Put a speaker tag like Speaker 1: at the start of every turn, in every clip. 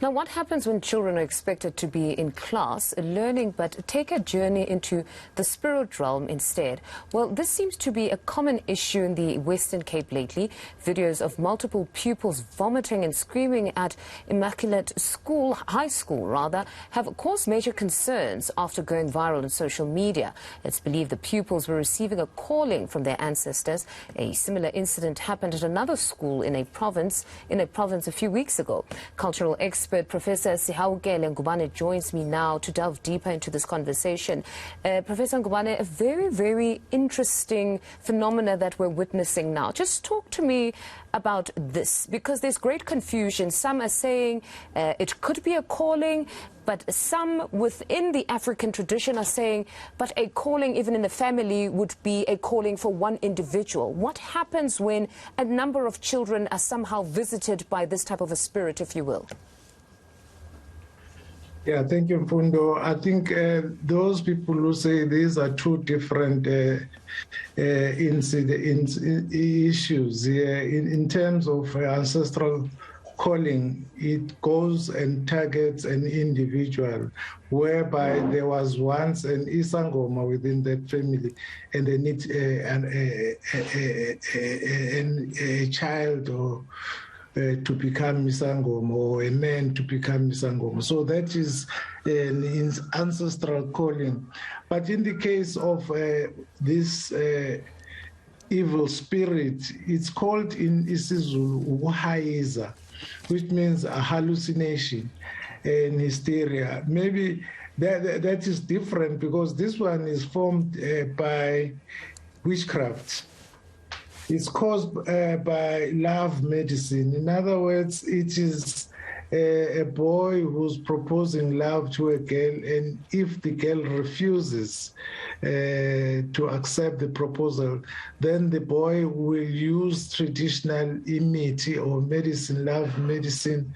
Speaker 1: Now, what happens when children are expected to be in class, learning, but take a journey into the spirit realm instead? Well, this seems to be a common issue in the Western Cape lately. Videos of multiple pupils vomiting and screaming at Immaculate School, high school rather, have caused major concerns after going viral on social media. It's believed the pupils were receiving a calling from their ancestors. A similar incident happened at another school in a province a few weeks ago. Cultural expert Professor Sihaukele Ngubane joins me now to delve deeper into this conversation. Professor Ngubane, a very, very interesting phenomena that we're witnessing now. Just talk to me about this, because there's great confusion. Some are saying it could be a calling, but some within the African tradition are saying, but a calling even in the family would be a calling for one individual. What happens when a number of children are somehow visited by this type of a spirit, if you will?
Speaker 2: Yeah, thank you, Mfundo. I think those people who say these are two different issues. In terms of ancestral calling, it goes and targets an individual, whereby there was once an Isangoma within that family, and they need a child or to become Misangoma, or a man to become Misangoma. So that is an ancestral calling. But in the case of this evil spirit, it's called in isiZulu Uguhayiza, which means a hallucination and hysteria. Maybe that is different, because this one is formed by witchcraft. It's caused by love medicine. In other words, it is a boy who's proposing love to a girl, and if the girl refuses to accept the proposal, then the boy will use traditional imiti or medicine, love medicine,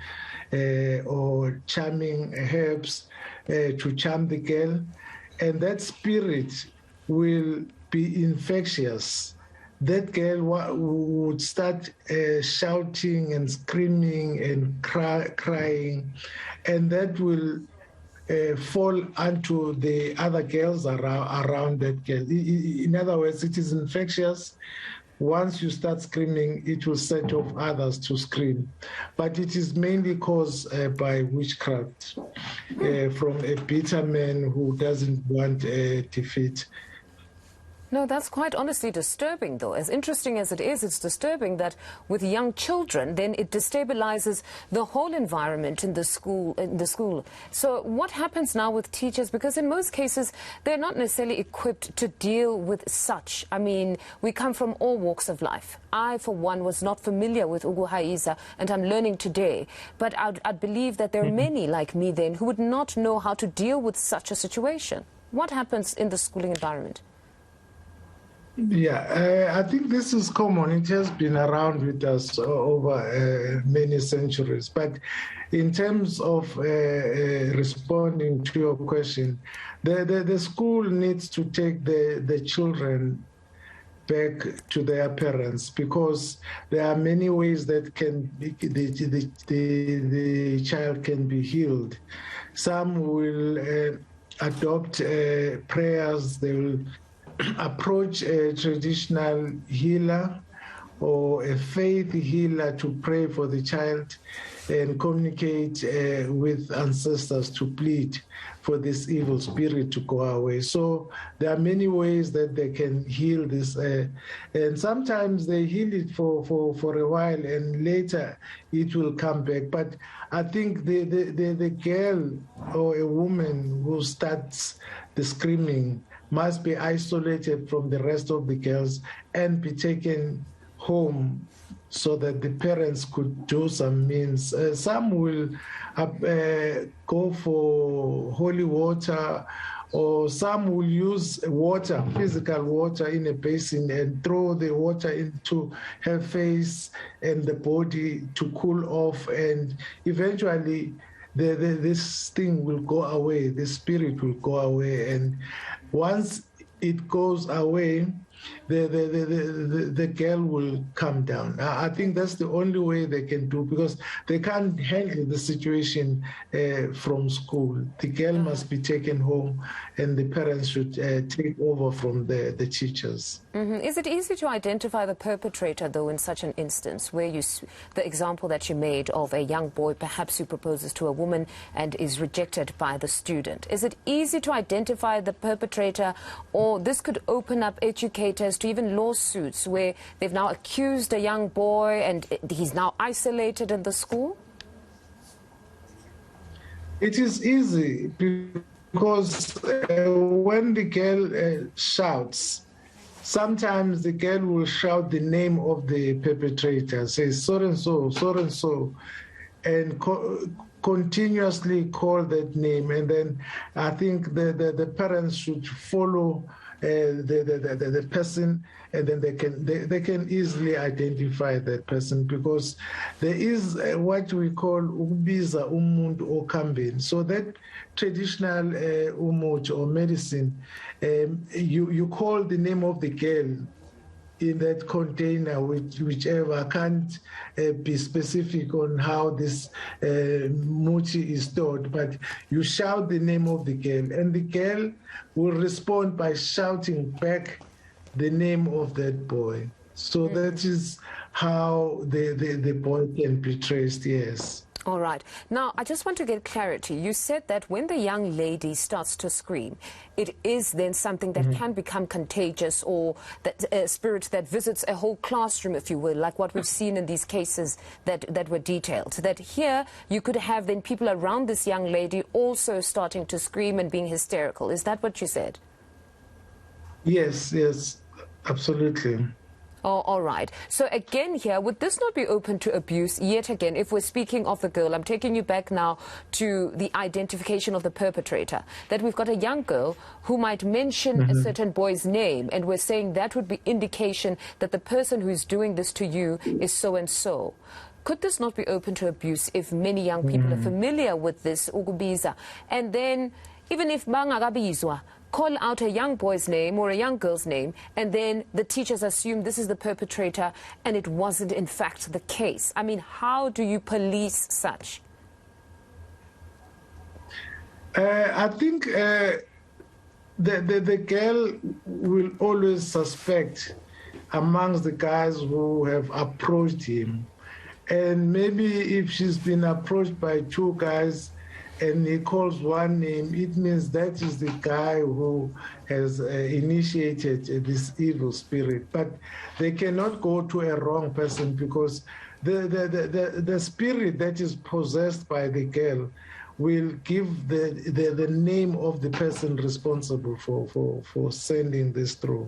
Speaker 2: or charming herbs to charm the girl, and that spirit will be infectious. That girl would start shouting and screaming and crying, and that will fall onto the other girls around that girl. In other words, it is infectious. Once you start screaming, it will set off others to scream. But it is mainly caused by witchcraft from a bitter man who doesn't want defeat.
Speaker 1: No, that's quite honestly disturbing, though. As interesting as it is, it's disturbing that with young children, then it destabilizes the whole environment in the school. So what happens now with teachers? Because in most cases, they're not necessarily equipped to deal with such. I mean, we come from all walks of life. I, for one, was not familiar with Uguhayiza, and I'm learning today. But I'd believe that there are many like me then who would not know how to deal with such a situation. What happens in the schooling environment?
Speaker 2: Yeah, I think this is common. It has been around with us over many centuries. But in terms of responding to your question, the school needs to take the children back to their parents, because there are many ways that the child can be healed. Some will adopt prayers. They will approach a traditional healer or a faith healer to pray for the child and communicate with ancestors to plead for this evil spirit to go away. So there are many ways that they can heal this, and sometimes they heal it for a while, and later it will come back. But I think the girl or a woman who starts the screaming must be isolated from the rest of the girls and be taken home so that the parents could do some means. Some will go for holy water, or some will use water, physical water, in a basin and throw the water into her face and the body to cool off, and eventually this thing will go away, the spirit will go away. And once it goes away, the girl will calm down. I think that's the only way they can do, because they can't handle the situation from school. The girl must be taken home, and the parents should take over from the teachers.
Speaker 1: Is it easy to identify the perpetrator, though, in such an instance, where the example that you made of a young boy perhaps who proposes to a woman and is rejected by the student? Is it easy to identify the perpetrator, or this could open up educators to even lawsuits where they've now accused a young boy and he's now isolated in the school?
Speaker 2: It is easy because when the girl shouts, sometimes the girl will shout the name of the perpetrator, say so and continuously call that name. And then I think the parents should follow the person, and then they can easily identify that person, because there is what we call ukubiza umuntu okhambeni. So that traditional umuthi or medicine, you call the name of the girl in that container, whichever. I can't be specific on how this muchi is stored, but you shout the name of the girl, and the girl will respond by shouting back the name of that boy. So that is how the boy can be traced, yes.
Speaker 1: All right. Now, I just want to get clarity. You said that when the young lady starts to scream, it is then something that can become contagious, or that a spirit that visits a whole classroom, if you will, like what we've seen in these cases that were detailed. That here you could have then people around this young lady also starting to scream and being hysterical. Is that what you said?
Speaker 2: Yes, absolutely.
Speaker 1: Oh, all right. So again here, would this not be open to abuse yet again? If we're speaking of the girl, I'm taking you back now to the identification of the perpetrator, that we've got a young girl who might mention a certain boy's name, and we're saying that would be indication that the person who's doing this to you is so-and-so. Could this not be open to abuse if many young people are familiar with this ukubiza? And then, even if bangakabizwa, call out a young boy's name or a young girl's name, and then the teachers assume this is the perpetrator, and it wasn't in fact the case. I mean, how do you police such?
Speaker 2: I think the girl will always suspect amongst the guys who have approached him. And maybe if she's been approached by two guys, and he calls one name, it means that is the guy who has initiated this evil spirit. But they cannot go to a wrong person, because the spirit that is possessed by the girl will give the name of the person responsible for sending this through.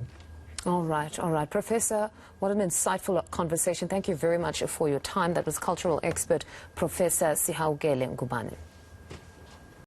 Speaker 1: All right, all right. Professor, what an insightful conversation. Thank you very much for your time. That was cultural expert, Professor Sihaugele Ngubane.